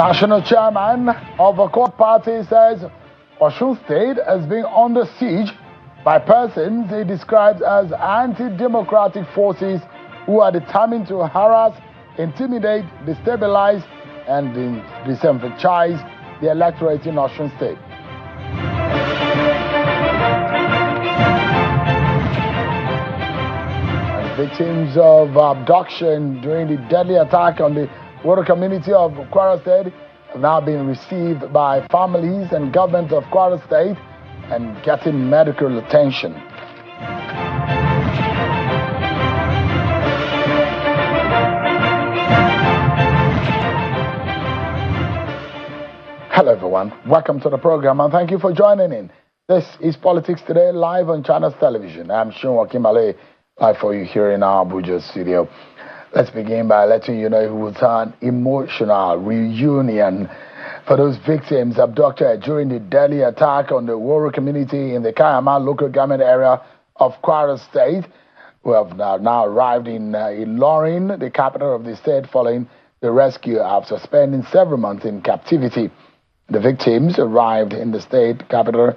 National chairman of a court party says Osun State has been under siege by persons he describes as anti-democratic forces who are determined to harass, intimidate, destabilize, and disenfranchise the electorate in Osun State. And victims of abduction during the deadly attack on the Woro community of Kwara State have now been received by families and government of Kwara State and getting medical attention. Hello everyone, welcome to the program and thank you for joining in. This is Politics Today, live on Channels Television. I'm Sean Wakimale, live for you here in our Abuja studio. Let's begin by letting you know it was an emotional reunion for those victims abducted during the deadly attack on the Woro community in the Kayama local government area of Kwara State, who have now arrived in Ilorin, the capital of the state, following the rescue after spending several months in captivity. The victims arrived in the state capital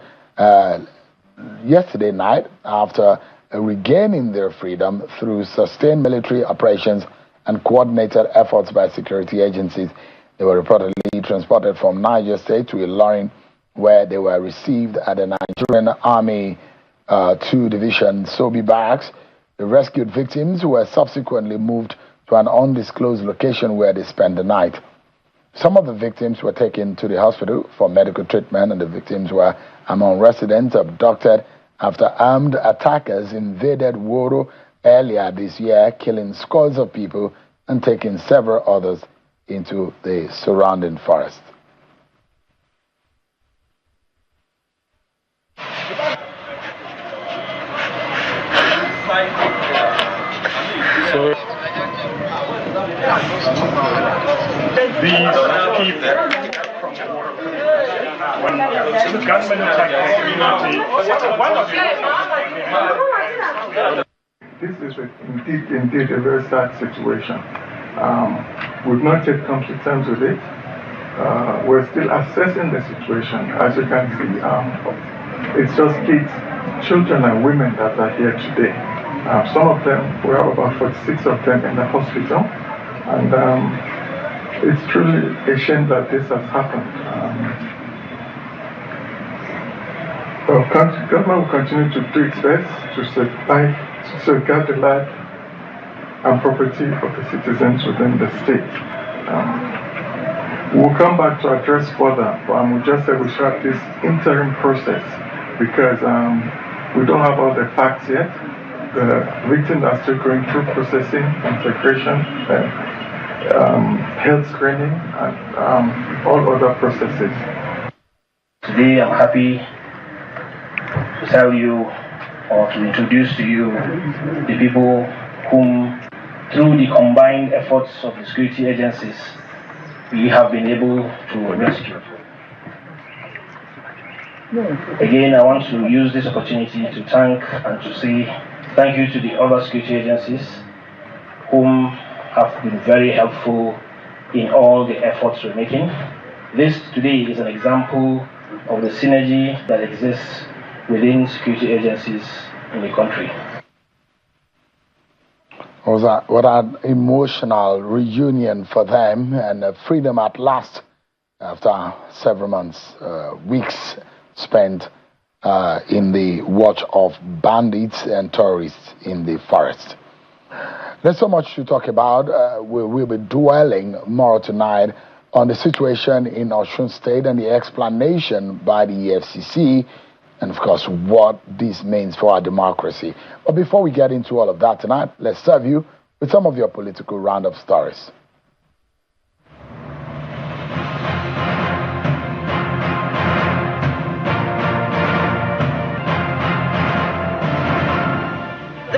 yesterday night after regaining their freedom through sustained military operations and coordinated efforts by security agencies. They were reportedly transported from Niger State to Ilorin, where they were received at the Nigerian Army 2 Division Sobi Barracks. The rescued victims were subsequently moved to an undisclosed location where they spent the night. Some of the victims were taken to the hospital for medical treatment, and the victims were among residents abducted after armed attackers invaded Woro earlier this year, killing scores of people and taking several others into the surrounding forest. These people from the Woro when the gunmen attacked the community. This is indeed a very sad situation. We've not yet come to terms with it. We're still assessing the situation. As you can see, it's just kids, children and women that are here today. Some of them, we have about 46 of them in the hospital. And it's truly a shame that this has happened. Government will continue to do its best to safeguard the life and property of the citizens within the state. We'll come back to address further, but we just said we should have this interim process because we don't have all the facts yet. The victims are still going through processing, integration, health screening, and all other processes. Today I'm happy to tell you or to introduce to you the people whom, through the combined efforts of the security agencies, we have been able to rescue. Again, I want to use this opportunity to thank and to say thank you to the other security agencies whom have been very helpful in all the efforts we're making. This today is an example of the synergy that exists within security agencies in the country. What an emotional reunion for them, and freedom at last after several months, weeks spent in the watch of bandits and terrorists in the forest. There's so much to talk about. We'll be dwelling more tonight on the situation in Osun State and the explanation by the EFCC, and of course what this means for our democracy. But before we get into all of that tonight, let's serve you with some of your political roundup stories.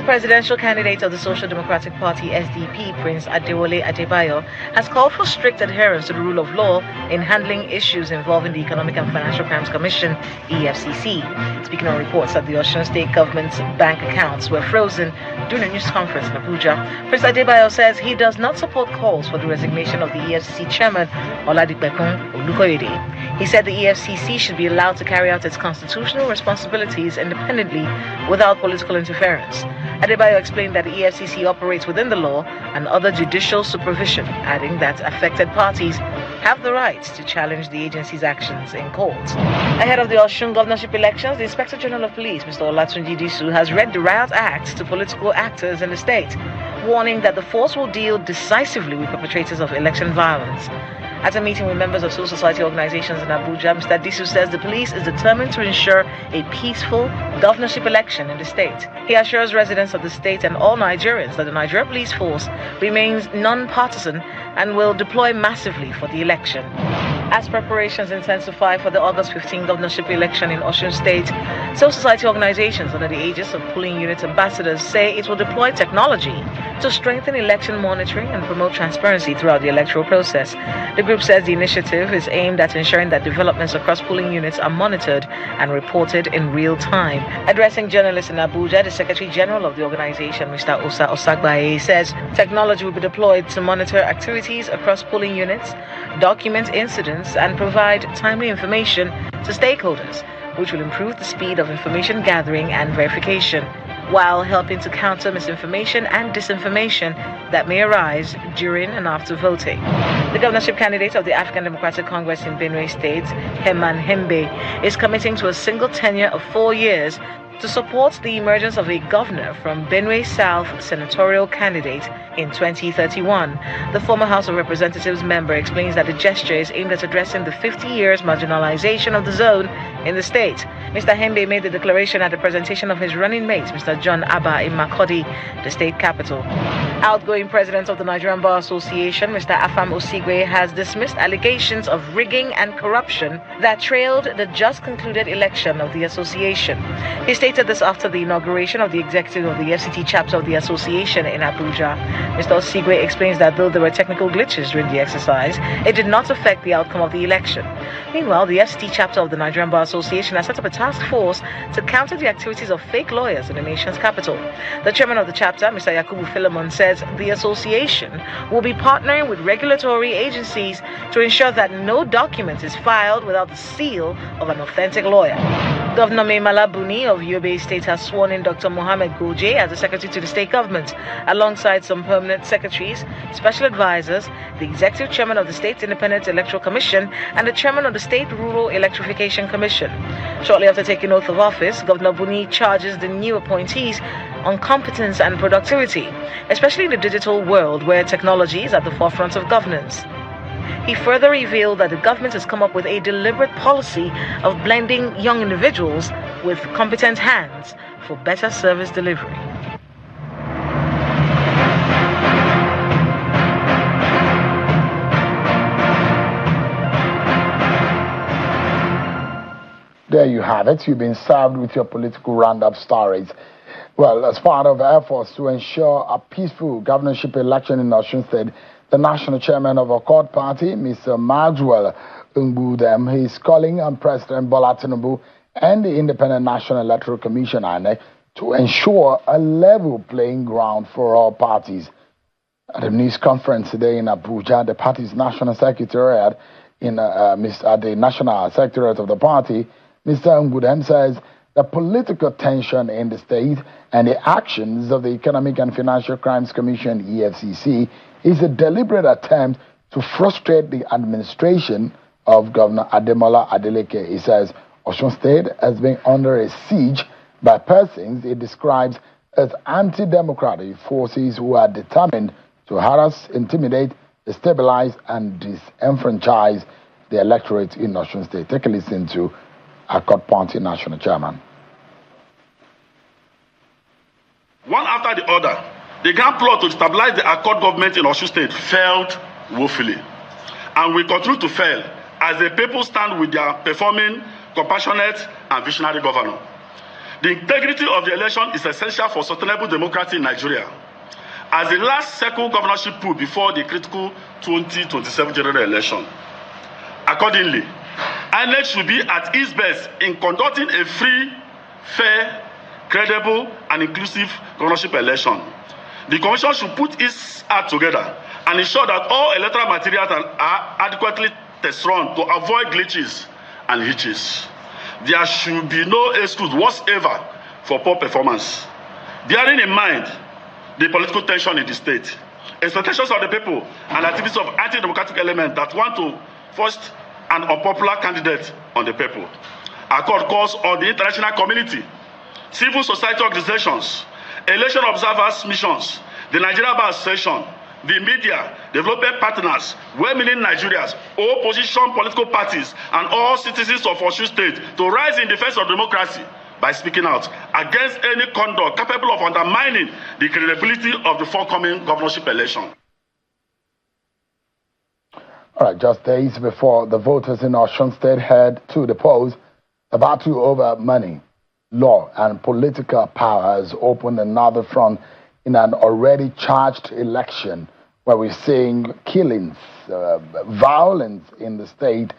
The presidential candidate of the Social Democratic Party, SDP, Prince Adewale Adebayo, has called for strict adherence to the rule of law in handling issues involving the Economic and Financial Crimes Commission, EFCC. Speaking on reports that the Osun state government's bank accounts were frozen during a news conference in Abuja, Prince Adebayo says he does not support calls for the resignation of the EFCC chairman, Oladipekun Olukoyede. He said the EFCC should be allowed to carry out its constitutional responsibilities independently without political interference. Adebayo explained that the EFCC operates within the law and other judicial supervision, adding that affected parties have the right to challenge the agency's actions in court. Ahead of the Osun governorship elections, the Inspector General of Police, Mr. Olatunji Disu, has read the Riot Act to political actors in the state, warning that the force will deal decisively with perpetrators of election violence. At a meeting with members of civil society organizations in Abuja, Mr. Disu says the police is determined to ensure a peaceful governorship election in the state. He assures residents of the state and all Nigerians that the Nigeria Police Force remains non-partisan and will deploy massively for the election. As preparations intensify for the August 15 governorship election in Osun State, civil society organizations under the aegis of polling unit ambassadors say it will deploy technology to strengthen election monitoring and promote transparency throughout the electoral process. The group says the initiative is aimed at ensuring that developments across polling units are monitored and reported in real time. Addressing journalists in Abuja, the Secretary General of the organization, Mr. Osa Osagbaye, says technology will be deployed to monitor activities across polling units, document incidents, and provide timely information to stakeholders, which will improve the speed of information gathering and verification, while helping to counter misinformation and disinformation that may arise during and after voting. The governorship candidate of the African Democratic Congress in Benue State, Herman Hembe, is committing to a single tenure of 4 years to support the emergence of a governor from Benue South senatorial candidate in 2031. The former House of Representatives member explains that the gesture is aimed at addressing the 50 years marginalization of the zone in the state. Mr. Hembe made the declaration at the presentation of his running mate, Mr. John Abba, in Makurdi, the state capital. Outgoing president of the Nigerian Bar Association, Mr. Afam Osigwe, has dismissed allegations of rigging and corruption that trailed the just concluded election of the association. He stated this after the inauguration of the executive of the FCT chapter of the association in Abuja. Mr. Osigwe explains that though there were technical glitches during the exercise, it did not affect the outcome of the election. Meanwhile, the FCT chapter of the Nigerian Bar Association has set up a task force to counter the activities of fake lawyers in the nation's capital. The chairman of the chapter, Mr. Yakubu Philemon, says the association will be partnering with regulatory agencies to ensure that no document is filed without the seal of an authentic lawyer. Governor Maimala Buni of Yobe State has sworn in Dr. Mohammed Goje as the secretary to the state government, alongside some permanent secretaries, special advisors, the executive chairman of the State Independent Electoral Commission, and the chairman of the State Rural Electrification Commission. Shortly after taking oath of office, Governor Buni charges the new appointees on competence and productivity, especially in the digital world where technology is at the forefront of governance. He further revealed that the government has come up with a deliberate policy of blending young individuals with competent hands for better service delivery. There you have it. You've been served with your political roundup stories. Well, as part of efforts to ensure a peaceful governorship election in Osun State, the national chairman of Accord Party, Mr. Maxwell Ngudem, is calling on President Bola Tinubu and the Independent National Electoral Commission, INEC, to ensure a level playing ground for all parties. At a news conference today in Abuja, the party's national secretariat, at the national secretariat of the party, Mr. Ngudem says the political tension in the state and the actions of the Economic and Financial Crimes Commission, EFCC, is a deliberate attempt to frustrate the administration of Governor Ademola Adeleke. He says Osun State has been under a siege by persons he describes as anti-democratic forces who are determined to harass, intimidate, destabilize, and disenfranchise the electorate in Osun State. Take a listen to Accord Party National Chairman. One after the other, the grand plot to stabilize the Accord government in Osun State failed woefully, and will continue to fail as the people stand with their performing, compassionate, and visionary governor. The integrity of the election is essential for sustainable democracy in Nigeria. As the last second governorship pool before the critical 2027 general election. Accordingly, INEC should be at its best in conducting a free, fair, credible, and inclusive governorship election. The Commission should put its act together and ensure that all electoral materials are adequately test-run to avoid glitches and hitches. There should be no excuse whatsoever for poor performance. Bearing in mind the political tension in the state, expectations of the people, and activities of anti-democratic elements that want to force an unpopular candidate on the people. Accord calls on the international community, civil society organizations, election observers missions, the Nigerian Bar Association, the media, development partners, well-meaning Nigerians, opposition political parties, and all citizens of Osun State to rise in defense of democracy by speaking out against any conduct capable of undermining the credibility of the forthcoming governorship election. All right, just days before the voters in Osun State head to the polls, the battle over money, law, and political power has opened another front in an already charged election where we're seeing killings, violence in the state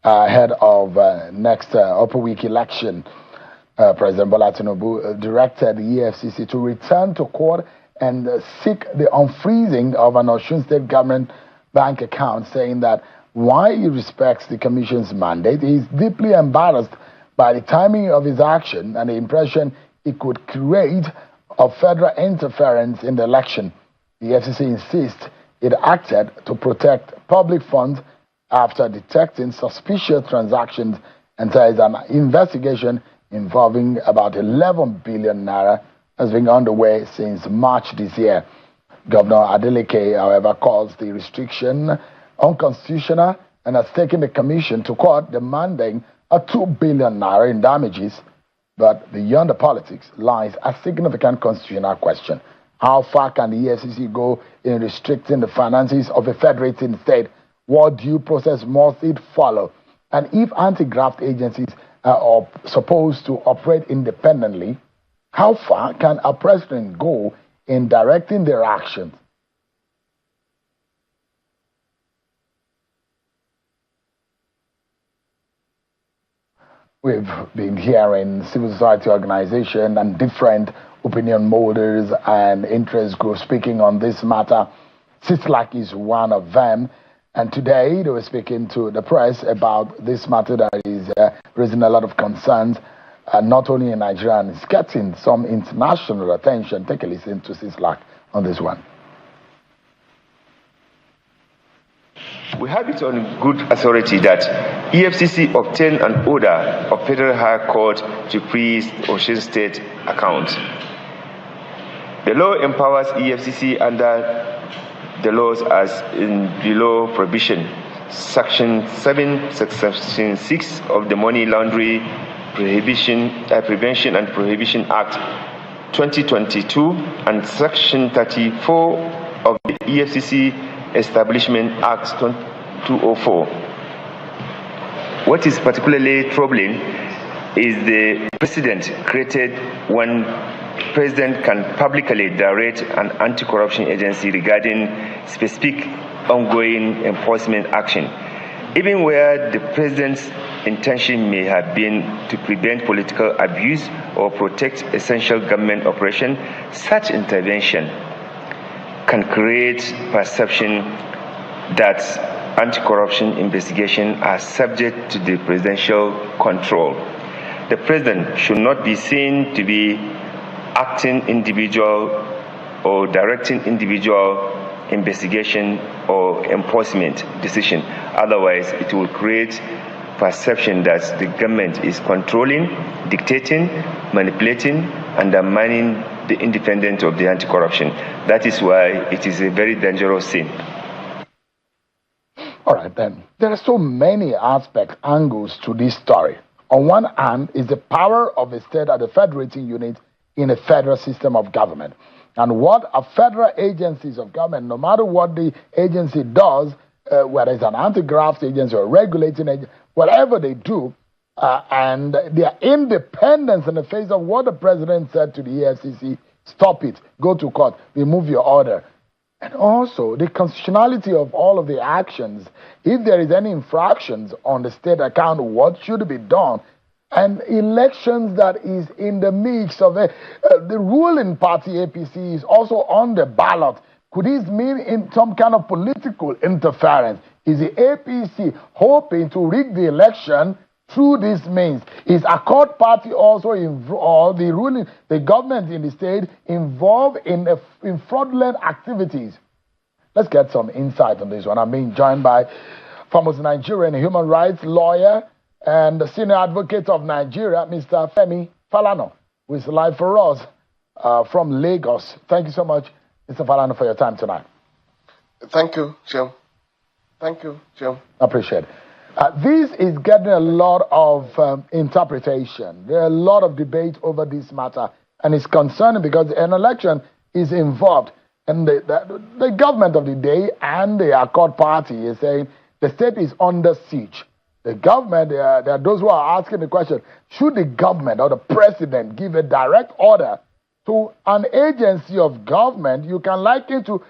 ahead of next upper week election. President Bola Tinubu directed the EFCC to return to court and seek the unfreezing of an Osun State government bank account, saying that while he respects the Commission's mandate, he is deeply embarrassed by the timing of his action and the impression it could create of federal interference in the election. The FCC insists it acted to protect public funds after detecting suspicious transactions and says an investigation involving about 11 billion naira has been underway since March this year. Governor Adeleke, however, calls the restriction unconstitutional and has taken the commission to court demanding a 2 billion naira in damages. But beyond the politics lies a significant constitutional question. How far can the EFCC go in restricting the finances of a federating state? What due process must it follow? And if anti-graft agencies are supposed to operate independently, how far can a president go in directing their actions? We've been hearing civil society organizations and different opinion molders and interest groups speaking on this matter. CISLAC is one of them. And today they were speaking to the press about this matter that is raising a lot of concerns, not only in Nigeria, and it's getting some international attention. Take a listen to CISLAC on this one. We have it on good authority that EFCC obtained an order of Federal High Court to freeze Osun State accounts. The law empowers EFCC under the laws as in below provision. Section 7, Section 6 of the Money Laundering Prevention and Prohibition Act 2022 and Section 34 of the EFCC Establishment Act 2004. What is particularly troubling is the precedent created when President can publicly direct an anti-corruption agency regarding specific ongoing enforcement action, even where the President's intention may have been to prevent political abuse or protect essential government operation. Such intervention can create perception that anti-corruption investigations are subject to the presidential control. The President should not be seen to be acting individual or directing individual investigation or enforcement decision. Otherwise, it will create perception that the government is controlling, dictating, manipulating, undermining the independence of the anti-corruption. That is why it is a very dangerous sin. All right, then. There are so many aspects, angles to this story. On one hand is the power of a state as a federating unit in a federal system of government. And what a federal agencies of government, no matter what the agency does, whether it's an anti-graft agency or a regulating agency, whatever they do, and their independence in the face of what the president said to the EFCC, stop it, go to court, remove your order. And also the constitutionality of all of the actions. If there is any infractions on the state account, what should be done? And elections that is in the mix of the ruling party APC is also on the ballot. Could this mean in some kind of political interference? Is the APC hoping to rig the election through this means? Is Accord Party also involved, the government in the state involved in fraudulent activities? Let's get some insight on this one. I'm being joined by foremost Nigerian human rights lawyer and the senior advocate of Nigeria, Mr. Femi Falana, who is live for us from Lagos. Thank you so much, Mr. Falana, for your time tonight. Thank you, Jim. Thank you, Jim. Appreciate it. This is getting a lot of interpretation. There are a lot of debate over this matter, and it's concerning because an election is involved, and the government of the day and the Accord Party is saying the state is under siege. The government, there are those who are asking the question, should the government or the president give a direct order to an agency of government? You can liken to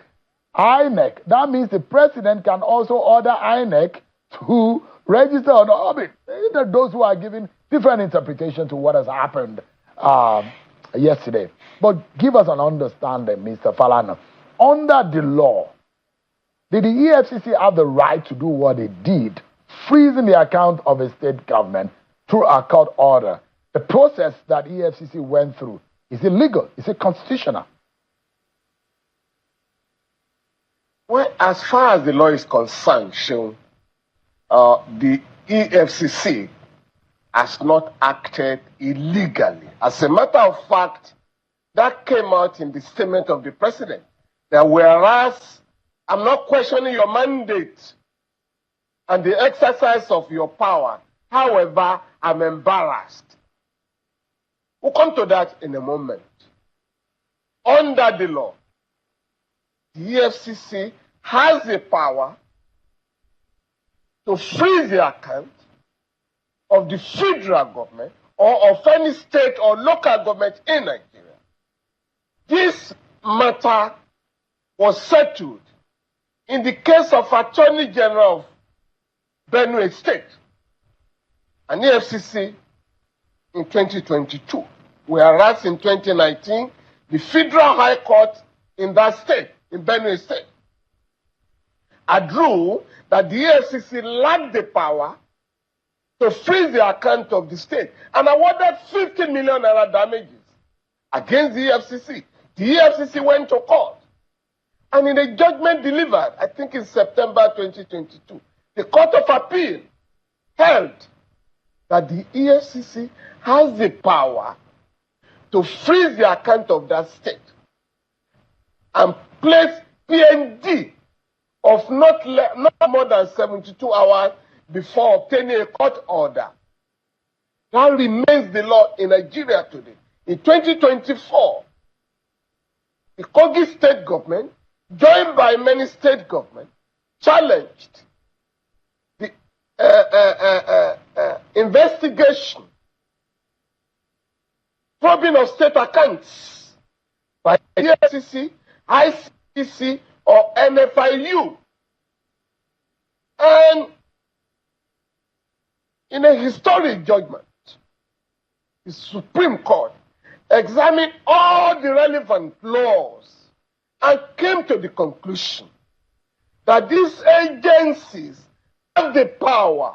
INEC. That means the president can also order INEC to register or not. I mean, there are those who are giving different interpretation to what has happened yesterday. But give us an understanding, Mr. Falana. Under the law, did the EFCC have the right to do what they did, freezing the account of a state government through a court order? The process that EFCC went through, is it legal? Is it constitutional? Well, as far as the law is concerned, Sean, the EFCC has not acted illegally. As a matter of fact, that came out in the statement of the president. That whereas I'm not questioning your mandate and the exercise of your power, however, I'm embarrassed. We'll come to that in a moment. Under the law, the EFCC has the power to freeze the account of the federal government or of any state or local government in Nigeria. This matter was settled in the case of Attorney General of Benue State and EFCC in 2022, whereas in 2019, the Federal High Court in that state, in Benue State, had ruled that the EFCC lacked the power to freeze the account of the state and awarded 50 million naira damages against the EFCC. The EFCC went to court, and in a judgment delivered, I think in September 2022, the Court of Appeal held that the EFCC has the power to freeze the account of that state and place PND of not more than 72 hours before obtaining a court order. That remains the law in Nigeria today. In 2024, the Kogi state government, joined by many state governments, challenged the investigation, probing of state accounts by the EFCC, ICC, or NFIU. And in a historic judgment, the Supreme Court examined all the relevant laws and came to the conclusion that these agencies have the power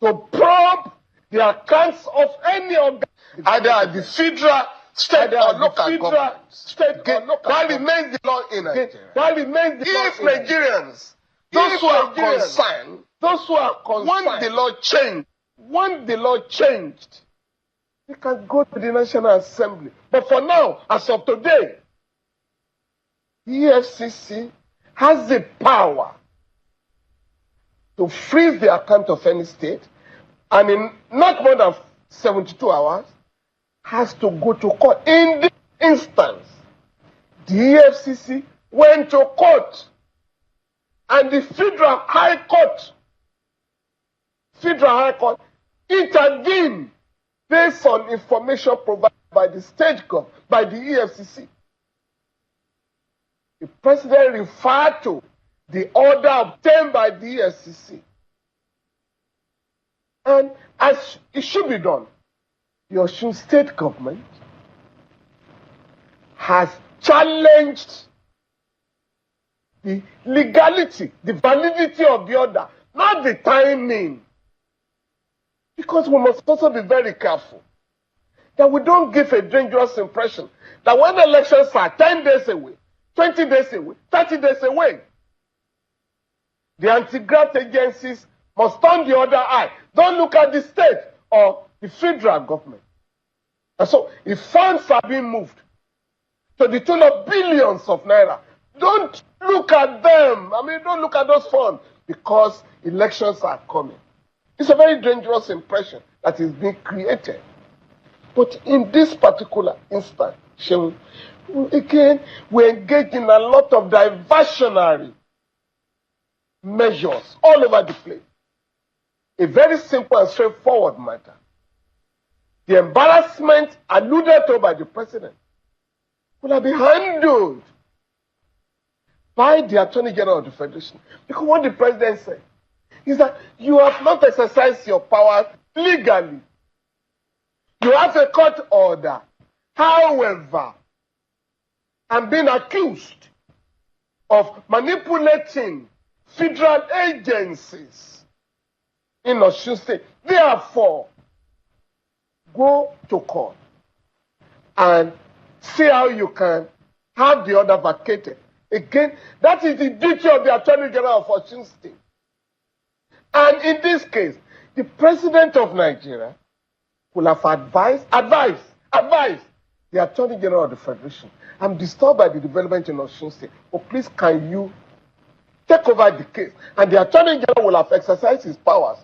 to probe the accounts of any of either the federal, state, or local government. That remains the law in Nigeria. That remains the law. If Nigerians, those who are concerned, want the law changed, they can go to the National Assembly. But for now, as of today, the EFCC has the power to freeze the account of any state, and in not more than 72 hours, has to go to court. In this instance, the EFCC went to court, and the Federal High Court intervene based on information provided by the state government, by the EFCC. The president referred to the order obtained by the EFCC. And as it should be done, the Osun state government has challenged the legality, the validity of the order, not the timing. Because we must also be very careful that we don't give a dangerous impression that when elections are 10 days away, 20 days away, 30 days away, the anti-graft agencies must turn the other eye. Don't look at the state or the federal government. And so, if funds are being moved to the tune of billions of naira, don't look at them. Don't look at those funds because elections are coming. It's a very dangerous impression that is being created. But in this particular instance, again, we engage in a lot of diversionary measures all over the place. A very simple and straightforward matter. The embarrassment alluded to by the president will have been handled by the Attorney General of the Federation. Because what the president said is that you have not exercised your power legally. You have a court order. However, I'm being accused of manipulating federal agencies in Osun State. Therefore, go to court and see how you can have the order vacated. Again, that is the duty of the Attorney General of Osun State. And in this case, the President of Nigeria will have advised the Attorney General of the Federation. I'm disturbed by the development in Osun State. But please, can you take over the case? And the Attorney General will have exercised his powers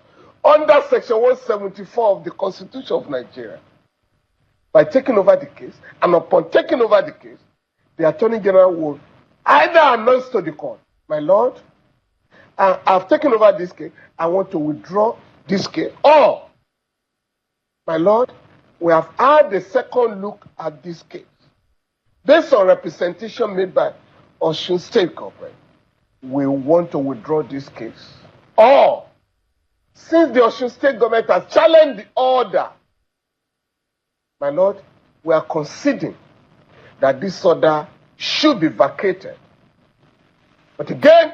under Section 174 of the Constitution of Nigeria by taking over the case. And upon taking over the case, the Attorney General will either announce to the court, my Lord, I've taken over this case, I want to withdraw this case. Or, my Lord, we have had a second look at this case. Based on representation made by Osun State government, we want to withdraw this case. Or, since the Osun State government has challenged the order, my Lord, we are conceding that this order should be vacated. But again,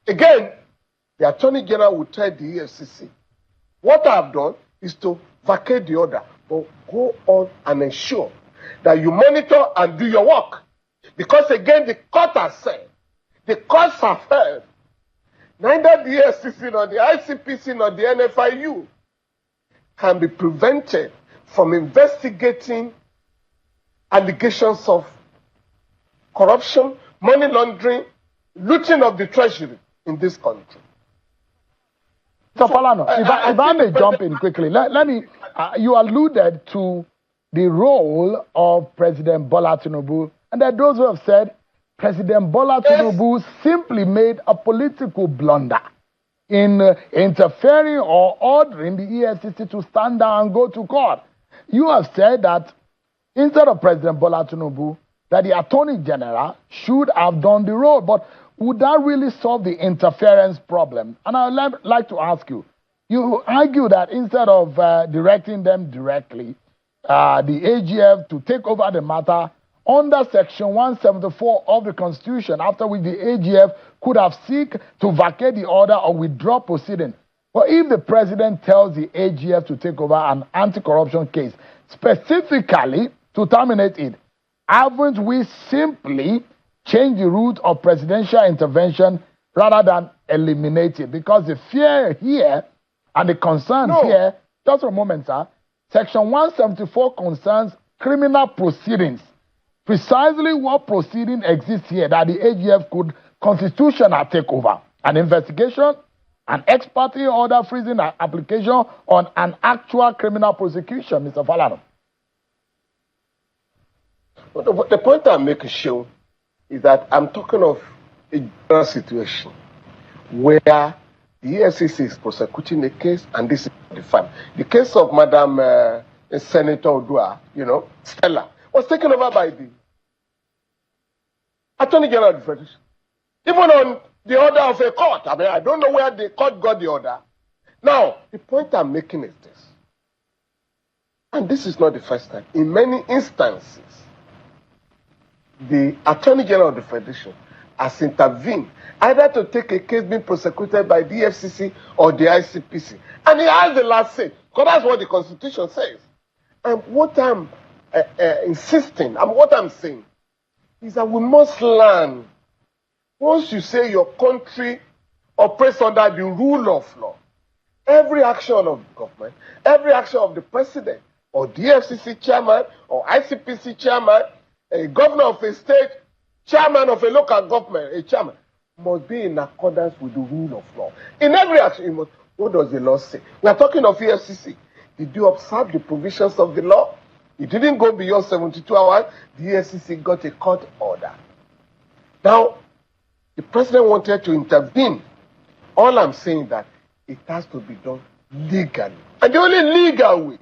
the Attorney General will tell the EFCC, what I have done is to vacate the order, but go on and ensure that you monitor and do your work. Because again, the court has said, the courts have heard, neither the EFCC nor the ICPC nor the NFIU can be prevented from investigating allegations of corruption, money laundering, looting of the treasury in this country. So, Falana, if I may jump in quickly, let me, you alluded to the role of President Bola Tinubu, and there are those who have said President Bola Tinubu simply made a political blunder in interfering or ordering the EFCC to stand down and go to court. You have said that instead of President Bola Tinubu, that the Attorney General should have done the role, but would that really solve the interference problem? And I would like to ask you, you argue that instead of directing them directly, the AGF to take over the matter under Section 174 of the Constitution, after which the AGF could have sought to vacate the order or withdraw proceeding. But if the president tells the AGF to take over an anti-corruption case, specifically to terminate it, haven't we simply changed the route of presidential intervention rather than eliminate it? Because the fear here and the concerns here, just a moment, sir, Section 174 concerns criminal proceedings. Precisely what proceeding exists here that the AGF could constitutionally take over. An investigation, an ex parte order freezing an application on an actual criminal prosecution, Mr. Falana. The point I'm making, Seun, is that I'm talking of a general situation where The EFCC is prosecuting the case, and this is the fact. The case of Madam Senator Odua, Stella, was taken over by the Attorney General of the Federation. Even on the order of a court. I mean, I don't know where the court got the order. Now, the point I'm making is this. And this is not the first time. In many instances, the Attorney General of the Federation has intervened either to take a case being prosecuted by the EFCC or the ICPC. And he has the last say, because that's what the Constitution says. And what I'm what I'm saying, is that we must learn. Once you say your country operates under the rule of law, every action of the government, every action of the president, or the FCC chairman, or ICPC chairman, a governor of a state, chairman of a local government, a chairman, must be in accordance with the rule of law. In every action, what does the law say? We are talking of EFCC. Did you observe the provisions of the law? It didn't go beyond 72 hours. The EFCC got a court order. Now, the president wanted to intervene. All I'm saying is that it has to be done legally. And the only legal way,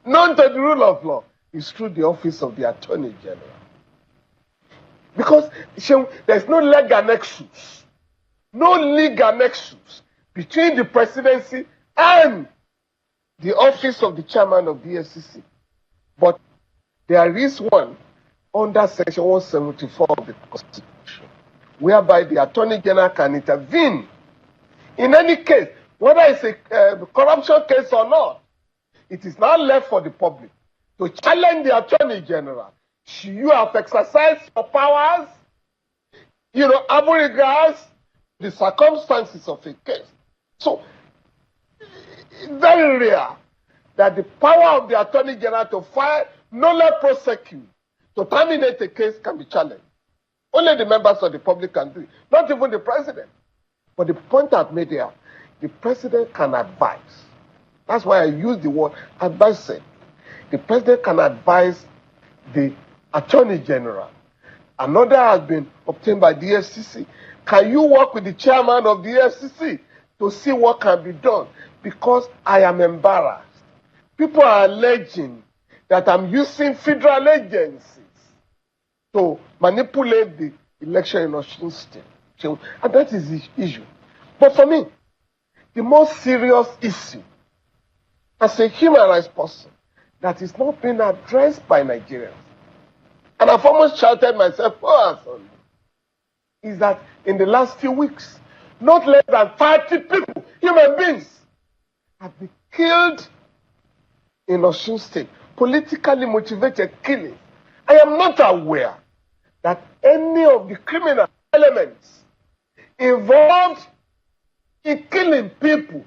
known to the rule of law, is through the office of the Attorney General. Because there's no legal nexus. No legal nexus between the presidency and the office of the chairman of the EFCC. But there is one under Section 174 of the Constitution, whereby the Attorney General can intervene in any case, whether it's a corruption case or not. It is now left for the public to challenge the Attorney General. You have exercised your powers, having regards the circumstances of a case. So, very rare that the power of the Attorney General to file, nolle prosecute, to terminate a case can be challenged. Only the members of the public can do it, not even the president. But the point I've made here, the president can advise. That's why I use the word advise. The president can advise the Attorney General. Another has been obtained by the EFCC. Can you work with the chairman of the EFCC to see what can be done? Because I am embarrassed. People are alleging that I'm using federal agencies to manipulate the election in Osun State. And that is the issue. But for me, the most serious issue, as a human rights person, that is not being addressed by Nigerians, and I've almost shouted myself, is that in the last few weeks, not less than 30 people, human beings, have been killed in Osun State, politically motivated killings. I am not aware that any of the criminal elements involved in killing people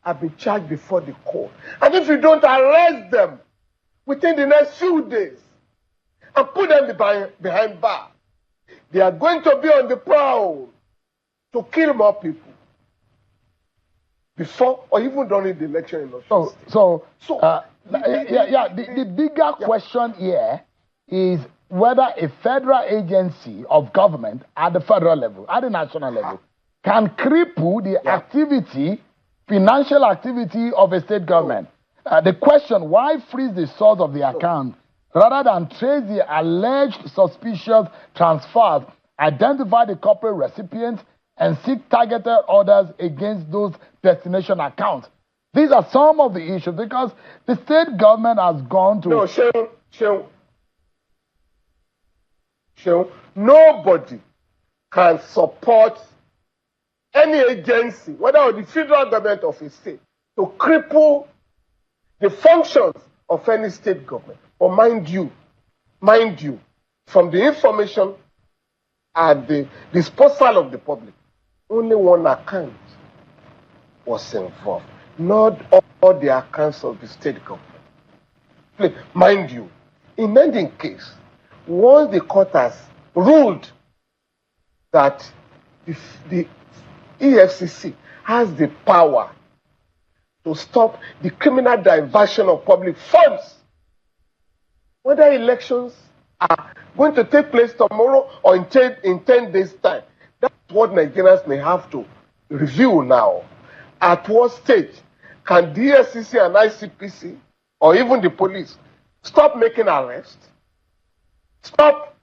have been charged before the court. And if you don't arrest them within the next few days and put them behind bars, they are going to be on the prowl to kill more people before or even during the election in Osun State. The bigger question here is whether a federal agency of government at the federal level, at the national level, can cripple the activity, financial activity of a state government. The question, why freeze the source of the account rather than trace the alleged suspicious transfers, identify the corporate recipients, and seek targeted orders against those destination accounts? These are some of the issues because the state government has gone to... No, Sheon, nobody can support any agency, whether the federal government of a state, to cripple the functions of any state government. But mind you, from the information at the disposal of the public, only one account was involved, not all the accounts of the state government. Mind you, in any case, once the court has ruled that the EFCC has the power to stop the criminal diversion of public funds, whether elections are going to take place tomorrow or in 10 days' time, that's what Nigerians may have to review now. At what stage can the EFCC and ICPC, or even the police, stop making arrests, stop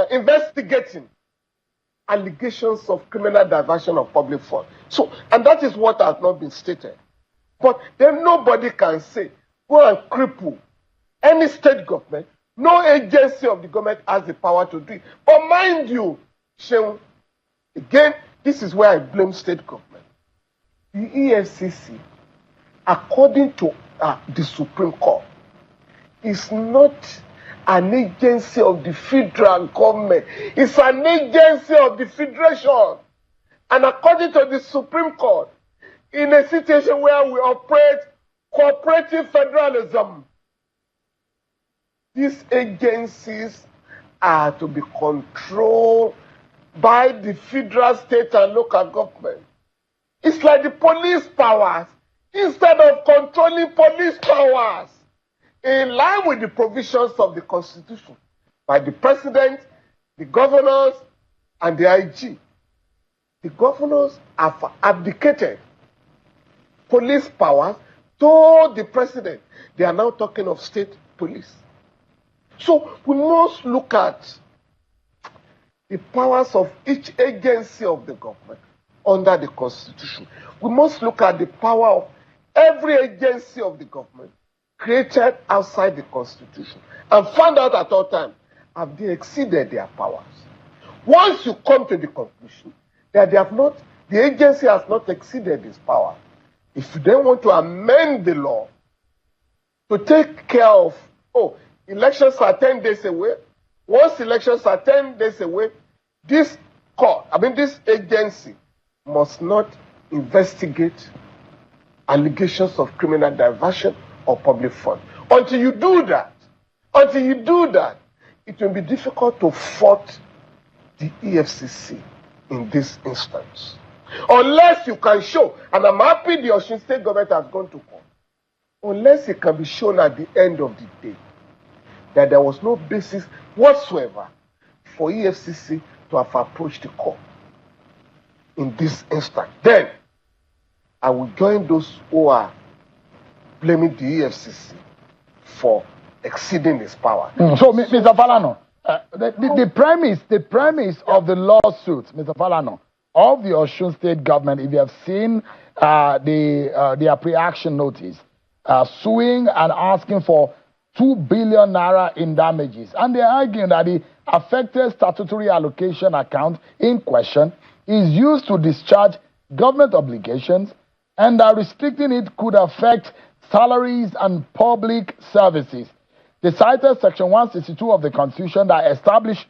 investigating allegations of criminal diversion of public funds? So, and that is what has not been stated. But then nobody can say, go and cripple any state government. No agency of the government has the power to do it. But mind you, Sheung, again, this is where I blame state government. The EFCC, according to the Supreme Court, is not an agency of the federal government. It's an agency of the federation. And according to the Supreme Court, in a situation where we operate cooperative federalism, these agencies are to be controlled by the federal, state, and local government. It's like the police powers. Instead of controlling police powers, in line with the provisions of the Constitution, by the President, the governors, and the IG, the governors have abdicated police powers to the President. They are now talking of state police. So we must look at the powers of each agency of the government under the Constitution. We must look at the power of every agency of the government created outside the Constitution and find out at all times, have they exceeded their powers? Once you come to the conclusion that the agency has not exceeded its power, if you then want to amend the law to take care of, elections are 10 days away. Once elections are 10 days away, this agency must not investigate allegations of criminal diversion or public fund. Until you do that, it will be difficult to fault the EFCC in this instance. Unless you can show, and I'm happy the Osun State government has gone to court, unless it can be shown at the end of the day that there was no basis whatsoever for EFCC to have approached the court in this instance, then I will join those who are blaming the EFCC for exceeding its power. So, Mr. Falana, the premise of the lawsuit, Mr. Falana, of the Osun State government, if you have seen their pre-action notice, suing and asking for 2 billion naira in damages. And they're arguing that the affected statutory allocation account in question is used to discharge government obligations, and that restricting it could affect salaries and public services. They cited Section 162 of the Constitution that established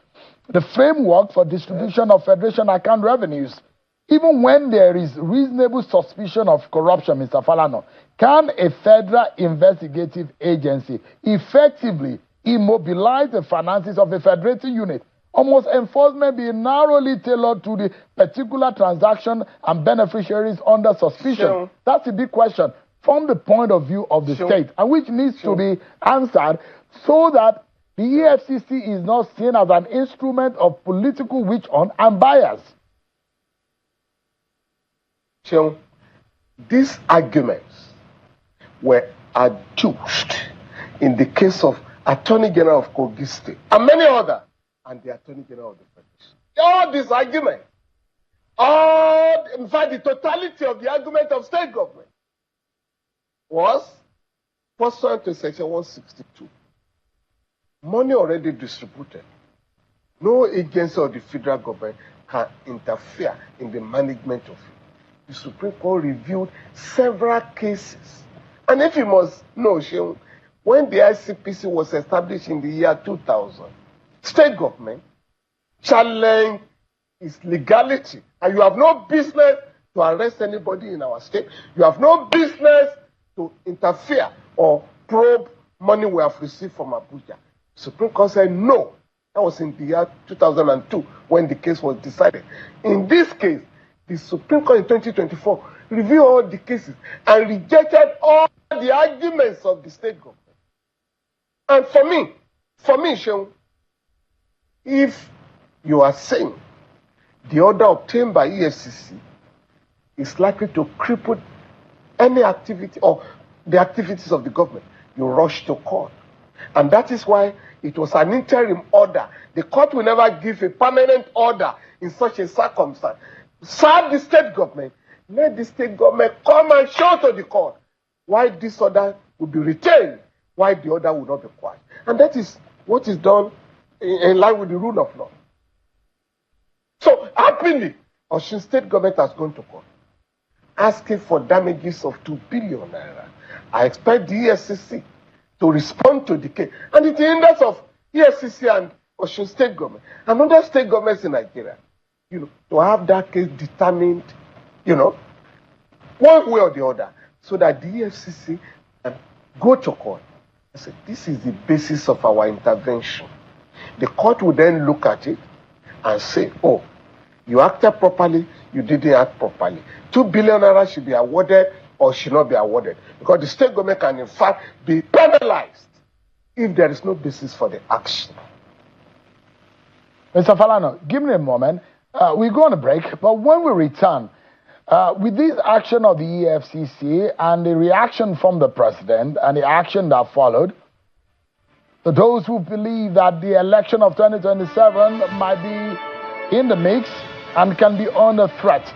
the framework for distribution of Federation account revenues. Even when there is reasonable suspicion of corruption, Mr. Falana, can a federal investigative agency effectively immobilize the finances of a federating unit? Or must enforcement be narrowly tailored to the particular transaction and beneficiaries under suspicion? Sure. That's a big question from the point of view of the state, and which needs to be answered so that the EFCC is not seen as an instrument of political witch hunt and bias. So, these arguments were adduced in the case of Attorney General of Kogi State and many others, and the Attorney General of the Federation. All these arguments, in fact, the totality of the argument of state government was pursuant to Section 162. Money already distributed. No agency of the federal government can interfere in the management of it. The Supreme Court reviewed several cases. And if you must know, Sheung, when the ICPC was established in the year 2000, state government challenged its legality. And you have no business to arrest anybody in our state. You have no business to interfere or probe money we have received from Abuja. Supreme Court said no. That was in the year 2002 when the case was decided. In this case, the Supreme Court in 2024 reviewed all the cases and rejected all the arguments of the state government. And for me, Sheung, if you are saying the order obtained by EFCC is likely to cripple any activity or the activities of the government. You rush to court. And that is why it was an interim order. The court will never give a permanent order in such a circumstance. Serve the state government. Let the state government come and show to the court why this order will be retained, why the order will not be quashed. And that is what is done in line with the rule of law. So, happily, Osun State government has gone to court, asking for damages of 2 billion naira. I expect the EFCC to respond to the case. And it's in the interest of EFCC and Osun State government and other state governments in Nigeria, to have that case determined, one way or the other, so that the EFCC can go to court and say, this is the basis of our intervention. The court will then look at it and say, oh, you acted properly, you didn't act properly. 2 billion naira should be awarded or should not be awarded. Because the state government can, in fact, be penalized if there is no basis for the action. Mr. Falana, give me a moment. We go on a break, but when we return, with this action of the EFCC and the reaction from the president and the action that followed, to those who believe that the election of 2027 might be in the mix and can be under threat.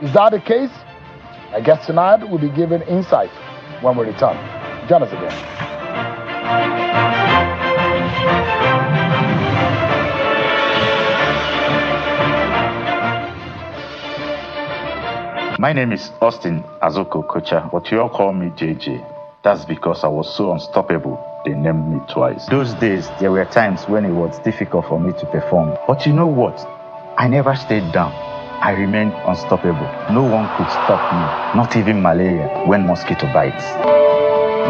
Is that the case? I guess tonight we'll be giving insight when we return. Join us again. My name is Austin Azoko Kocha, but you all call me JJ. That's because I was so unstoppable, they named me twice. Those days, there were times when it was difficult for me to perform. But you know what? I never stayed down. I remained unstoppable. No one could stop me, not even malaria when mosquito bites.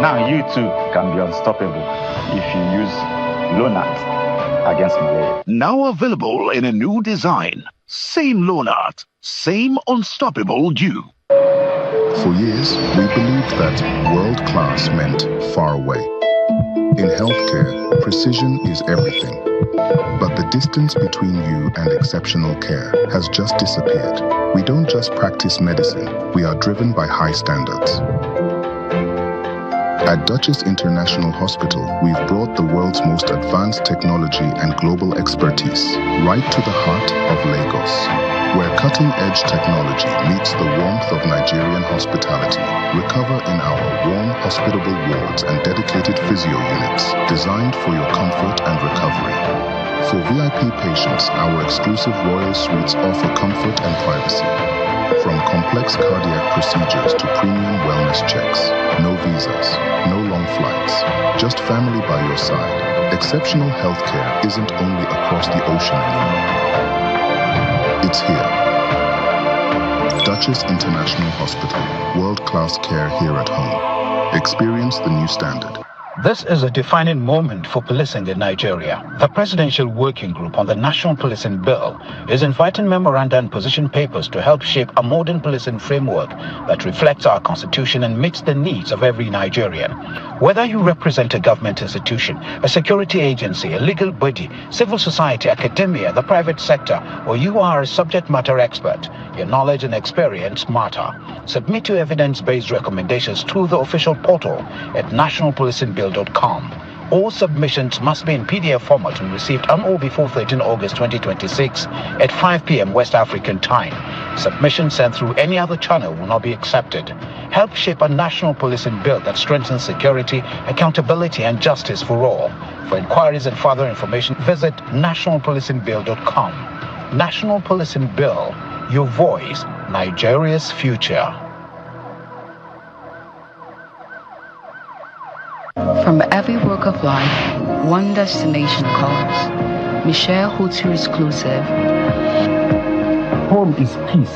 Now you too can be unstoppable if you use Lonart against malaria. Now available in a new design. Same Lonart, same unstoppable dew. For years, we believed that world class meant far away. In healthcare, precision is everything. But the distance between you and exceptional care has just disappeared. We don't just practice medicine, we are driven by high standards. At Duchess International Hospital, we've brought the world's most advanced technology and global expertise right to the heart of Lagos, where cutting-edge technology meets the warmth of Nigerian hospitality. Recover in our warm, hospitable wards and dedicated physio units designed for your comfort and recovery. For VIP patients, our exclusive Royal Suites offer comfort and privacy. From complex cardiac procedures to premium wellness checks. No visas, no long flights, just family by your side. Exceptional healthcare isn't only across the ocean anymore. It's here. Duchess International Hospital. World-class care here at home. Experience the new standard. This is a defining moment for policing in Nigeria. The Presidential Working Group on the National Policing Bill is inviting memoranda and position papers to help shape a modern policing framework that reflects our constitution and meets the needs of every Nigerian. Whether you represent a government institution, a security agency, a legal body, civil society, academia, the private sector, or you are a subject matter expert, your knowledge and experience matter. Submit your evidence-based recommendations through the official portal at nationalpolicingbill.com. All submissions must be in PDF format and received on or before 13 August 2026 at 5 p.m. West African time. Submissions sent through any other channel will not be accepted. Help shape a national policing bill that strengthens security, accountability, and justice for all. For inquiries and further information, visit nationalpolicingbill.com. National Policing Bill, your voice, Nigeria's future. From every walk of life, one destination calls. Michelle Hotel Exclusive. Home is peace.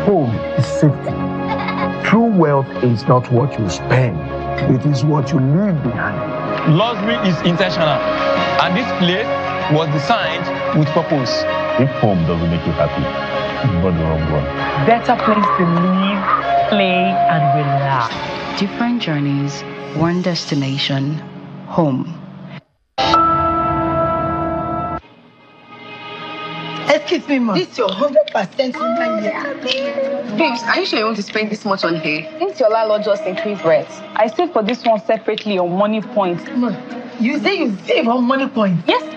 Home is safety. True wealth is not what you spend. It is what you leave behind. Luxury is intentional. And this place was designed with purpose. If home doesn't make you happy, you got the wrong one. Better place to live, play, and relax. Different journeys, one destination, home. Excuse me, ma. This is your 100% human hair. Babes, are you sure you want to spend this much on hair? Didn't your landlord just increase rent? I saved for this one separately on money points. Ma, you say you save on money points? Yes.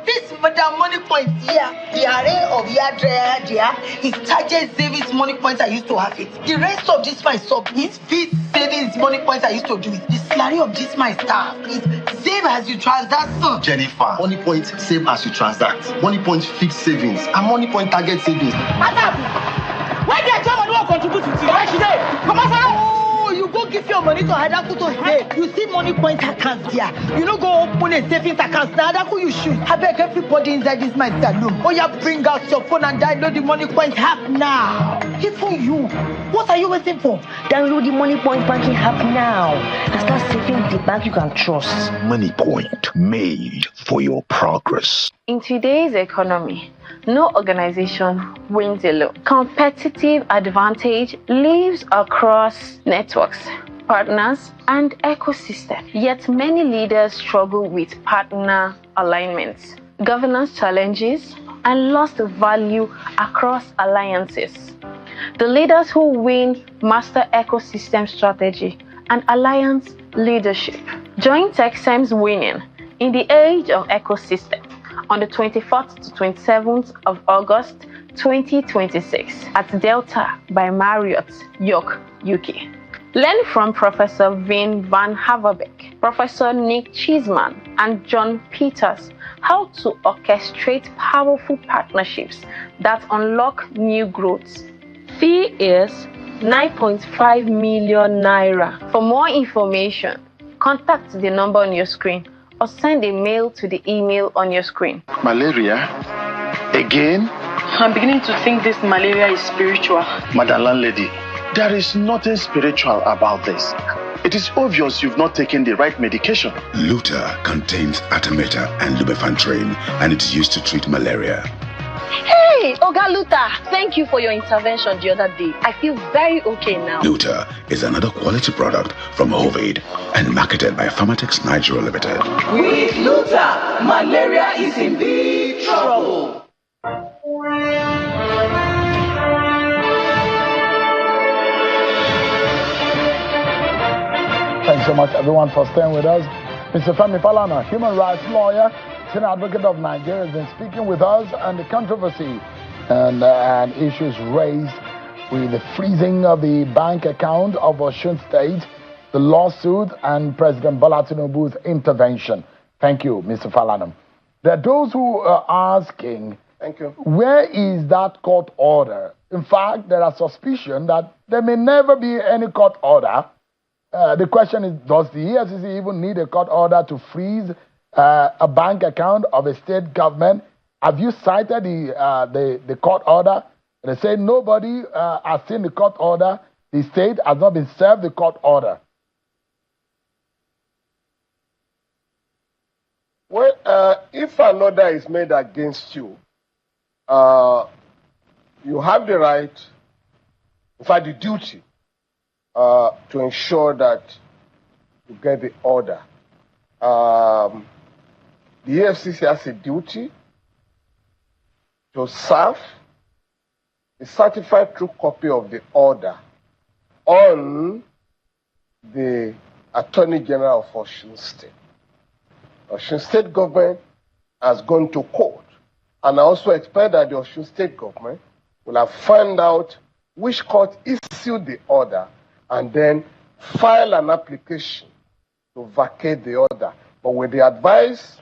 This madam money points here, the array of Yadrea is target savings money points I used to have it. The rest of this my sub is feed savings money points I used to do it. The salary of this my staff is save as you transact. Jennifer, money point save as you transact. Money point fixed savings and money point target savings. Madam, why did German won't contribute to it? Why should they? Come on, you go give your money to Hadaku to save. You see money point accounts there. You don't go open a savings account. Now Hadaku you should. I beg everybody inside this my saloon. Oh yeah, bring out your phone and download the money point app now. Even you. What are you waiting for? Download the money point banking app now and start saving the bank you can trust. Money Point, made for your progress. In today's economy, no organization wins alone. Competitive advantage lives across networks, partners, and ecosystem. Yet many leaders struggle with partner alignments, governance challenges, and lost value across alliances. The leaders who win master ecosystem strategy and alliance leadership. Join TechSem's winning in the age of ecosystem on the 24th to 27th of August 2026 at Delta by Marriott, York, UK. Learn from Professor Vin van Haverbeek, Professor Nick Cheeseman, and John Peters how to orchestrate powerful partnerships that unlock new growth. Fee is 9.5 million naira. For more information, contact the number on your screen or send a mail to the email on your screen. Malaria? Again? I'm beginning to think this malaria is spiritual. Madam Landlady, there is nothing spiritual about this. It is obvious you've not taken the right medication. Luta contains artemether and lumefantrine, and it's used to treat malaria. Hey, Oga Luta, thank you for your intervention the other day. I feel very okay now. Luta is another quality product from Hovid and marketed by Pharmatex Nigeria Limited. With Luta, malaria is in big trouble. Thanks so much, everyone, for staying with us. Mr. Femi Falana, human rights lawyer, senior advocate of Nigeria, has been speaking with us on the controversy and issues raised with the freezing of the bank account of Osun State, the lawsuit, and President Bola Tinubu's intervention. Thank you, Mr. Falana. There are those who are asking, thank you, where is that court order? In fact, there are suspicion that there may never be any court order. The question is, does the EFCC even need a court order to freeze a bank account of a state government? Have you cited the court order? They say nobody has seen the court order. The state has not been served the court order. Well, if an order is made against you, you have the right, in fact the duty, to ensure that you get the order. The EFCC has a duty to serve a certified true copy of the order on the Attorney General of Osun State. Osun State government has gone to court, and I also expect that the Osun State government will have found out which court issued the order and then file an application to vacate the order. But with the advice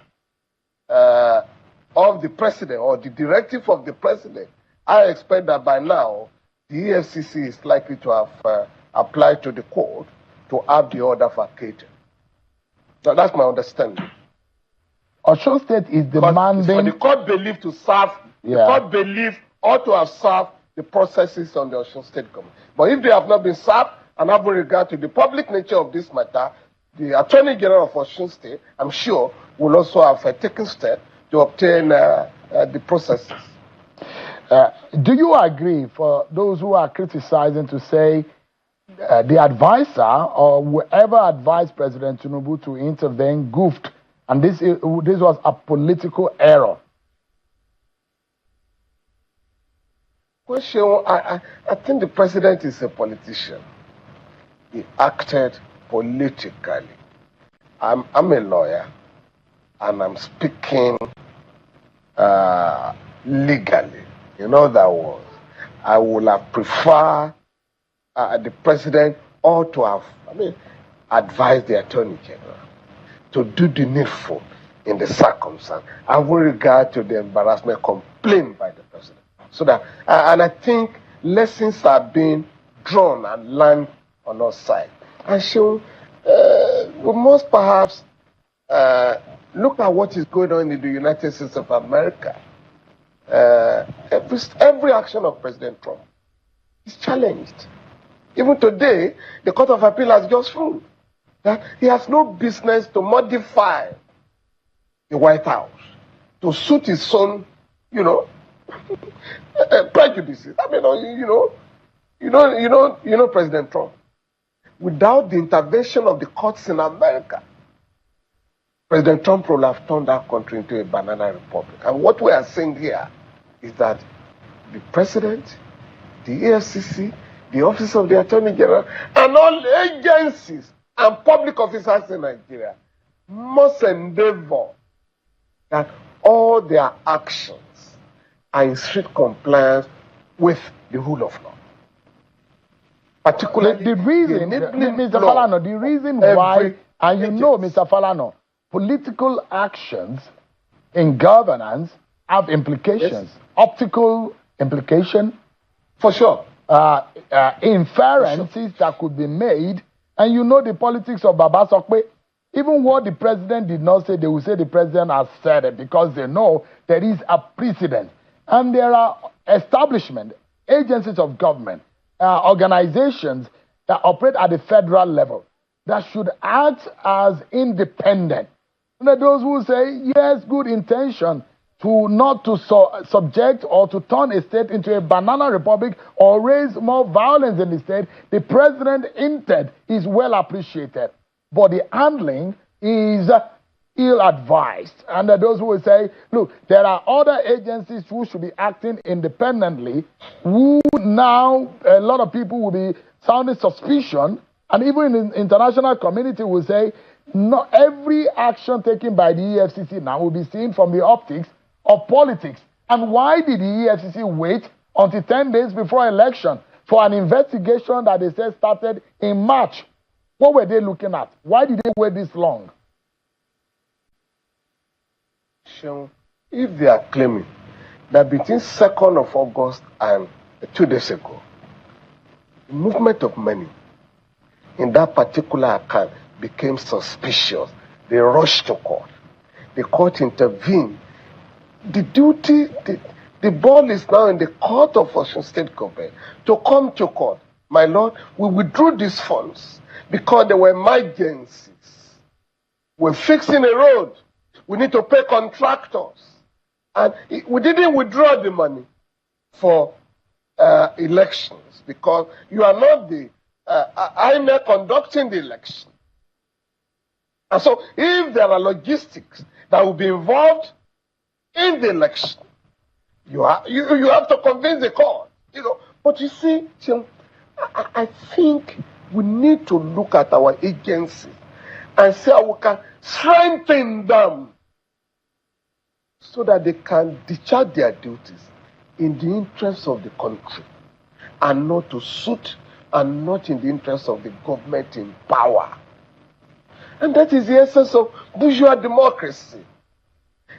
of the president or the directive of the president, I expect that by now the EFCC is likely to have applied to the court to have the order vacated. So that's my understanding. Osun State is demanding for the court belief to serve. The court belief ought to have served the processes on the Osun State government. But if they have not been served, and having regard to the public nature of this matter, the Attorney General of Osun State, I'm sure, will also have taken steps to obtain the processes. Do you agree, for those who are criticizing, to say the advisor or whoever advised President Tinubu to intervene goofed, and this was a political error? Question, I think the president is a politician. He acted politically. I'm a lawyer, and I'm speaking legally. You know that word. I would have preferred the president ought to have, advised the Attorney General to do the needful in the circumstance, and with regard to the embarrassment complained by the president. So that, and I think lessons are being drawn and learned on our side. And so, we must perhaps look at what is going on in the United States of America. Every action of President Trump is challenged. Even today, the Court of Appeal has just ruled that he has no business to modify the White House to suit his own, prejudices. President Trump. Without the intervention of the courts in America, President Trump will have turned our country into a banana republic. And what we are saying here is that the president, the EFCC, the Office of the Attorney General, and all agencies and public officers in Nigeria must endeavor that all their actions are in strict compliance with the rule of law. Particularly the reason, Mr. Falana, the reason why, and Mr. Falana, political actions in governance have implications, optical implication, for sure, inferences that could be made, and the politics of Baba Sokpe. Even what the president did not say, they will say the president has said it because they know there is a precedent. And there are establishments, agencies of government, organizations that operate at the federal level that should act as independent. And those who say, yes, good intention to not to subject or to turn a state into a banana republic or raise more violence in the state, the president intent is well appreciated. But the handling is ill-advised. And those who will say, look, there are other agencies who should be acting independently, who now a lot of people will be sounding suspicion, and even in the international community will say, not every action taken by the EFCC now will be seen from the optics of politics. And why did the EFCC wait until 10 days before election for an investigation that they said started in March? What were they looking at? Why did they wait this long? If they are claiming that between 2nd of August and 2 days ago, the movement of money in that particular account became suspicious, they rushed to court. The court intervened. The ball is now in the court of Osun State Government to come to court. My Lord, we withdrew these funds because there were emergencies. We're fixing a road. We need to pay contractors. And we didn't withdraw the money for elections because you are not the INEC conducting the election. And so if there are logistics that will be involved in the election, you have to convince the court. But you see, I think we need to look at our agencies and see how we can strengthen them so that they can discharge their duties in the interest of the country and not to suit and not in the interest of the government in power. And that is the essence of bourgeois democracy,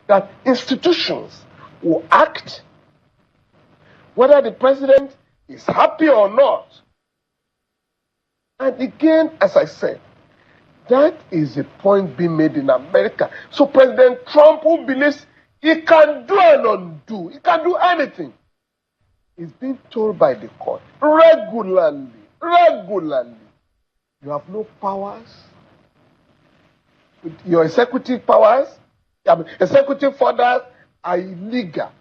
that institutions will act whether the president is happy or not. And again, as I said, that is a point being made in America. So President Trump, who believes he can do and undo, he can do anything, is being told by the court regularly, you have no powers. Your executive powers, executive orders are illegal.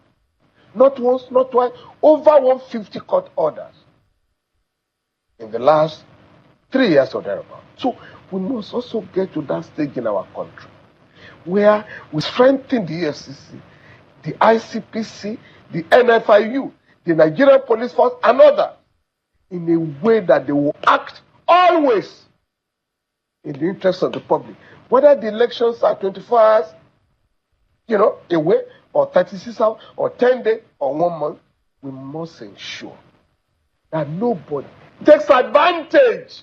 Not once, not twice, over 150 court orders in the last 3 years or thereabout. So we must also get to that stage in our country where we strengthen the EFCC, the ICPC, the NFIU, the Nigerian police force, and others, in a way that they will act always in the interest of the public. Whether the elections are 24 hours, away, or 36 hours, or 10 days, or 1 month, we must ensure that nobody takes advantage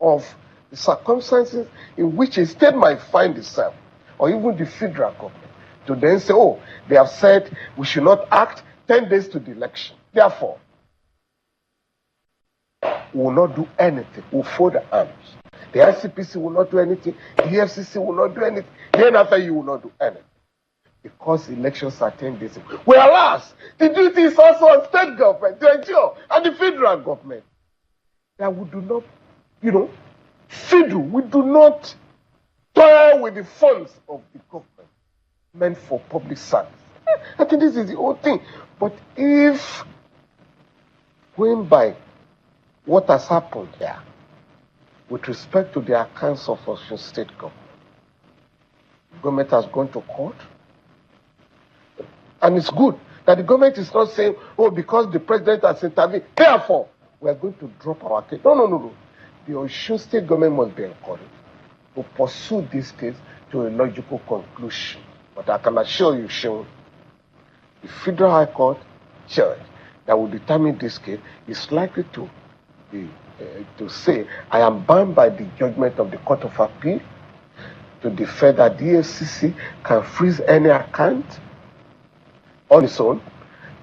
of the circumstances in which a state might find itself, or even the federal government, to then say, oh, they have said we should not act 10 days to the election. Therefore, we will not do anything. We will fold the arms. The ICPC will not do anything. The EFCC will not do anything. Then after you will not do anything. Because elections are 10 days ago. Whereas, the duty is also on state government to ensure, and the federal government, that we do not, fiddle. We do not toil with the funds of the government meant for public service. I think this is the whole thing. But if, going by what has happened here, with respect to the accounts of Osun State government, the government has gone to court. And it's good that the government is not saying, oh, because the president has intervened, therefore, we are going to drop our case. No. The Osun State government must be encouraged to pursue this case to a logical conclusion. But I can assure you, Sean, the Federal High Court judge that will determine this case is likely to say, I am bound by the judgment of the Court of Appeal to declare that the EFCC can freeze any account on its own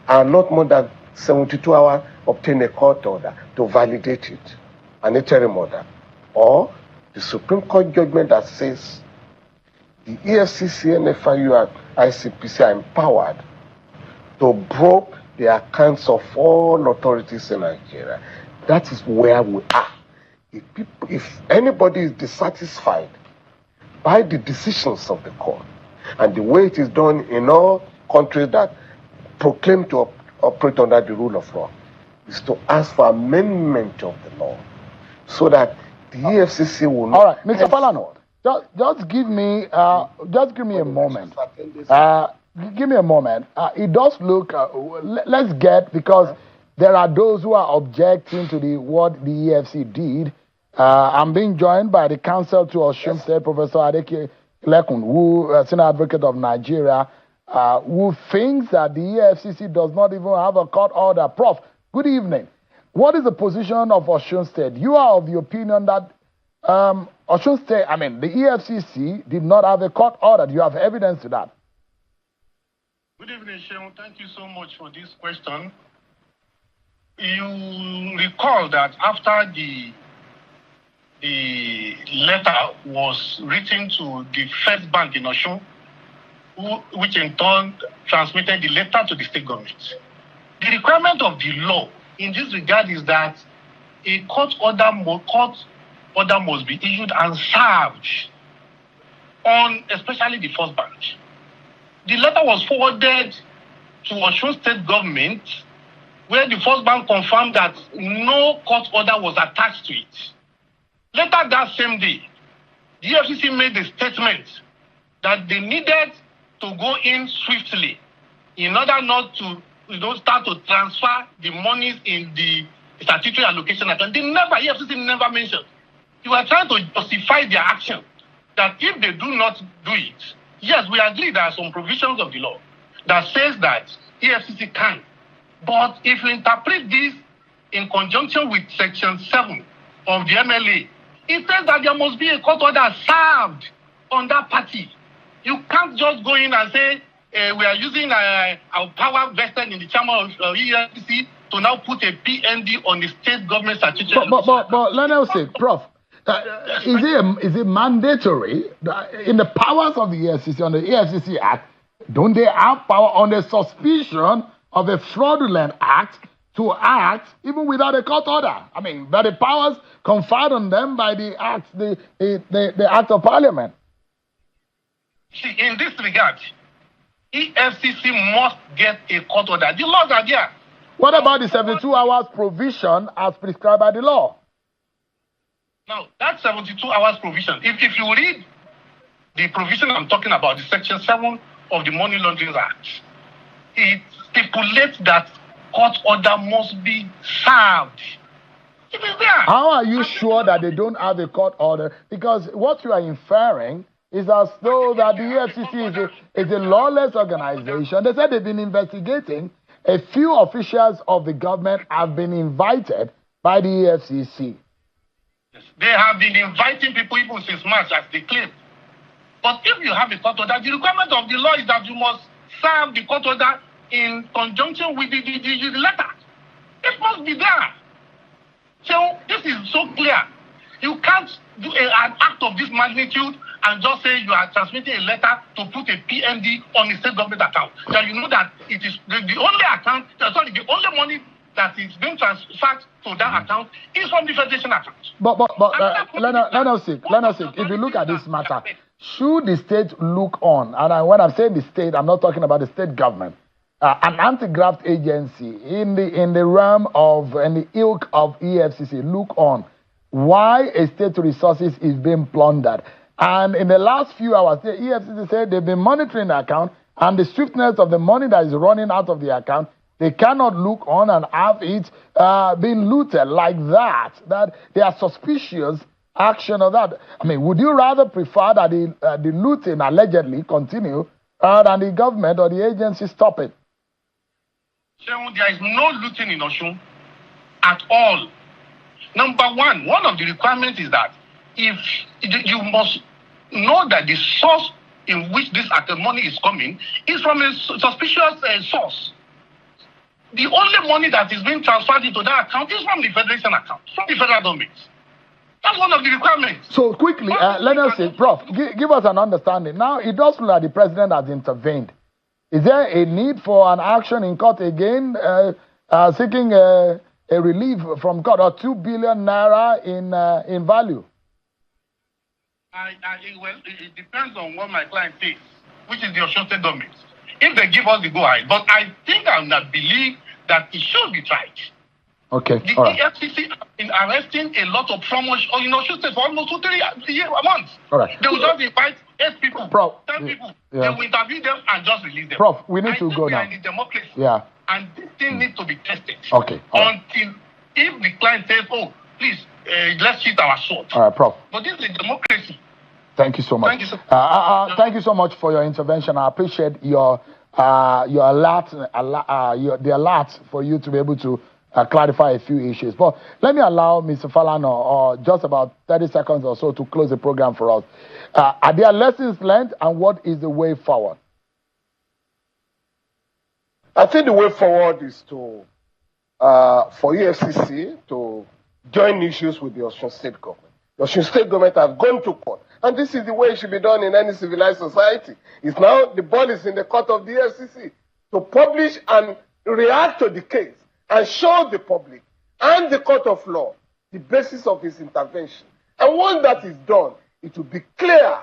and not more than 72 hours obtain a court order to validate it, an interim order, or the Supreme Court judgment that says the EFCC, NFIU, and ICPC are empowered to probe the accounts of all authorities in Nigeria. That is where we are. If anybody is dissatisfied by the decisions of the court and the way it is done in all countries that proclaim to operate under the rule of law, is to ask for amendment of the law so that the EFCC will not. All right, Mr. Falana, just give me a moment. Give me a moment. It does look. Let's get, because there are those who are objecting to what the EFCC did. I'm being joined by the counsel to Osun State, Professor Adeke Lekun, who senior advocate of Nigeria, who thinks that the EFCC does not even have a court order. Prof, good evening. What is the position of Osun State? You are of the opinion that Osun State, the EFCC did not have a court order. Do you have evidence to that? Good evening, Sean. Thank you so much for this question. You recall that after the letter was written to the First Bank in Osun, which in turn transmitted the letter to the state government. The requirement of the law in this regard is that a court order must be issued and served on especially the First Bank. The letter was forwarded to Osun State government, where the First Bank confirmed that no court order was attached to it. Later that same day, the EFCC made a statement that they needed to go in swiftly in order not to start to transfer the monies in the statutory allocation account. EFCC never mentioned. They were trying to justify their action, that if they do not do it, yes, we agree there are some provisions of the law that says that EFCC can. But if you interpret this in conjunction with Section 7 of the MLA, it says that there must be a court order served on that party. You can't just go in and say, we are using our power vested in the chairman of EFCC to now put a PND on the state government statutory. But let us say, Prof, is it mandatory in the powers of the EFCC, on the EFCC Act, don't they have power on the suspicion of a fraudulent act to act even without a court order? But the powers conferred on them by the act, the Act of Parliament. See, in this regard, EFCC must get a court order. The laws are there. What about the 72 hours provision as prescribed by the law? Now, that 72 hours provision, if you read the provision I'm talking about, the Section 7 of the Money Laundering Act, it stipulates that court order must be served. It is there. How are you sure that they don't have a court order? Because what you are inferring is as though that the EFCC is a lawless organization. They said they've been investigating. A few officials of the government have been invited by the EFCC. Yes. They have been inviting people even since March, as they claim. But if you have a court order, the requirement of the law is that you must serve the court order in conjunction with the letter. It must be there. So this is so clear. You can't do an act of this magnitude and just say you are transmitting a letter to put a PMD on a state government account. Then you know that it is the only account, the only money that is being transferred to that account is from the federation account. But let us see. If you look at this matter, should the state look on, and when I'm saying the state, I'm not talking about the state government, an anti-graft agency in the realm of and the ilk of EFCC look on why a state resources is being plundered. And in the last few hours, the EFCC said they've been monitoring the account and the swiftness of the money that is running out of the account. They cannot look on and have it being looted like that. That they are suspicious action of that. I mean, would you rather prefer that the looting allegedly continue than the government or the agency stop it? There is no looting in Osun at all. Number one of the requirements is that if you must know that the source in which this money is coming is from a suspicious source. The only money that is being transferred into that account is from the federation account, from the federal government. That's one of the requirements. So quickly, let us say, Prof, give us an understanding. Now, it does look like the president has intervened. Is there a need for an action in court again, seeking a relief from court or 2 billion naira in value? Well, it depends on what my client thinks, which is the Osun State government. If they give us the go-ahead, but I think I will believe that it should be tried. Okay. The EFCC have been arresting a lot of farmers in Osun State for almost 3 months. All right. They will just invite 8 people, Prof, 10 people. Yeah. They will interview them and just release them. Prof, we need to go now. I think we are in democracy. Yeah. And this thing needs to be tested. Okay. Until if the client says, oh, please, let's hit our sword. All right, Prof. But this is a democracy. Thank you so much. Thank you, sir. Thank you so much for your intervention. I appreciate your alert, the alert for you to be able to clarify a few issues. But let me allow Mr. Falana, or just about 30 seconds or so, to close the program for us. Are there lessons learned, and what is the way forward? I think the way forward is to for EFCC to join issues with the Osun State government. The Osun State government has gone to court. And this is the way it should be done in any civilized society. It's now the ball is in the court of the EFCC to publish and react to the case and show the public and the court of law the basis of his intervention. And once that is done, it will be clear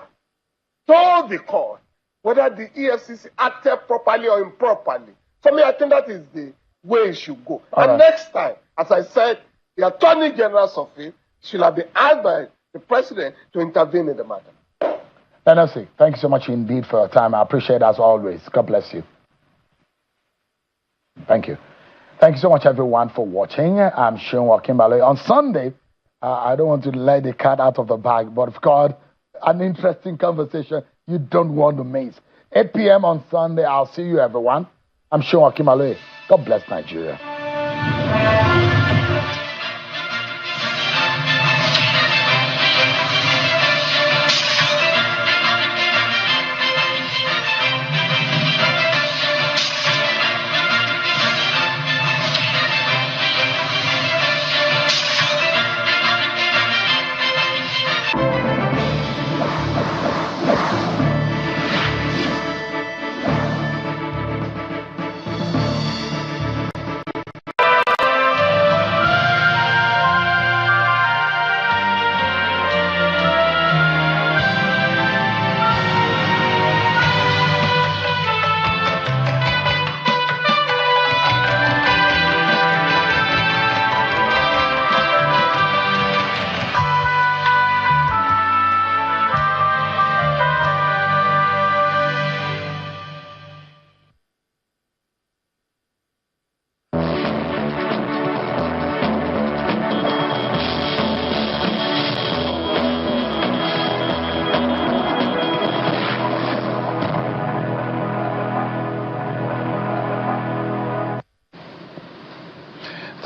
to the court whether the EFCC acted properly or improperly. For me, I think that is the way it should go. And next time, as I said, the Attorney General's office should have been asked by the president to intervene in the matter. NFC, thank you so much indeed for your time. I appreciate it as always. God bless you. Thank you. Thank you so much, everyone, for watching. I'm Sean Wakimbale. On Sunday, I don't want to let the cat out of the bag, but of course, an interesting conversation you don't want to miss. 8 p.m. on Sunday. I'll see you, everyone. I'm Sean Wakimbale. God bless Nigeria.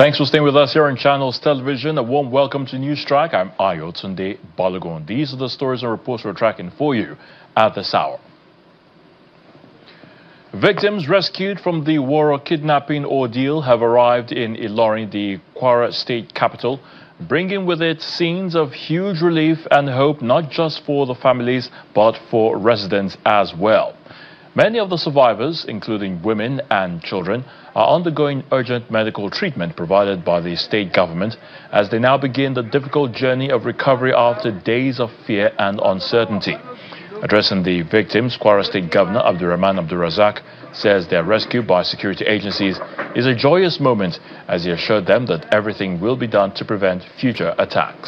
Thanks for staying with us here on Channels Television. A warm welcome to News Track. I'm Ayotunde Balogun. These are the stories and reports we're tracking for you at this hour. Victims rescued from the Woro kidnapping ordeal have arrived in Ilorin, the Kwara state capital, bringing with it scenes of huge relief and hope, not just for the families, but for residents as well. Many of the survivors, including women and children, are undergoing urgent medical treatment provided by the state government as they now begin the difficult journey of recovery after days of fear and uncertainty. Addressing the victims, Kwara State Governor Abdurrahman Abdulrazak says their rescue by security agencies is a joyous moment as he assured them that everything will be done to prevent future attacks.